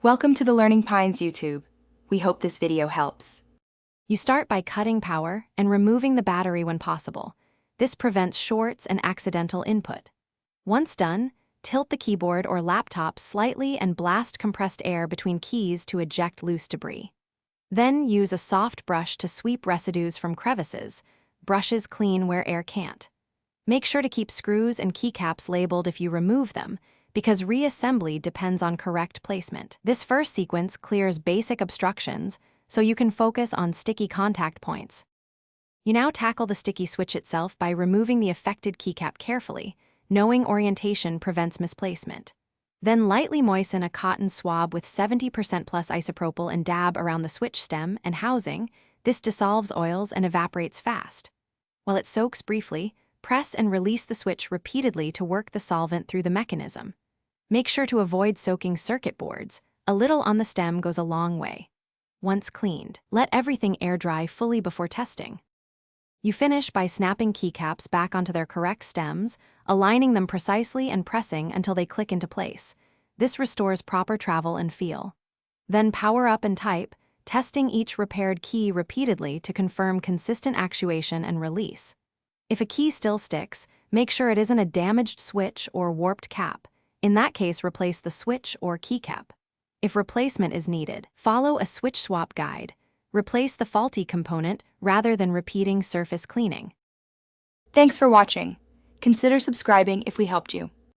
Welcome to the Learning Pines YouTube. We hope this video helps. You start by cutting power and removing the battery when possible. This prevents shorts and accidental input. Once done, tilt the keyboard or laptop slightly and blast compressed air between keys to eject loose debris. Then use a soft brush to sweep residues from crevices. Brushes clean where air can't. Make sure to keep screws and keycaps labeled if you remove them, because reassembly depends on correct placement. This first sequence clears basic obstructions, so you can focus on sticky contact points. You now tackle the sticky switch itself by removing the affected keycap carefully. Knowing orientation prevents misplacement. Then lightly moisten a cotton swab with 70% plus isopropyl and dab around the switch stem and housing. This dissolves oils and evaporates fast. While it soaks briefly, press and release the switch repeatedly to work the solvent through the mechanism. Make sure to avoid soaking circuit boards. A little on the stem goes a long way. Once cleaned, let everything air dry fully before testing. You finish by snapping keycaps back onto their correct stems, aligning them precisely and pressing until they click into place. This restores proper travel and feel. Then power up and type, testing each repaired key repeatedly to confirm consistent actuation and release. If a key still sticks, make sure it isn't a damaged switch or warped cap. In that case, replace the switch or keycap. If replacement is needed, follow a switch swap guide. Replace the faulty component rather than repeating surface cleaning. Thanks for watching. Consider subscribing if we helped you.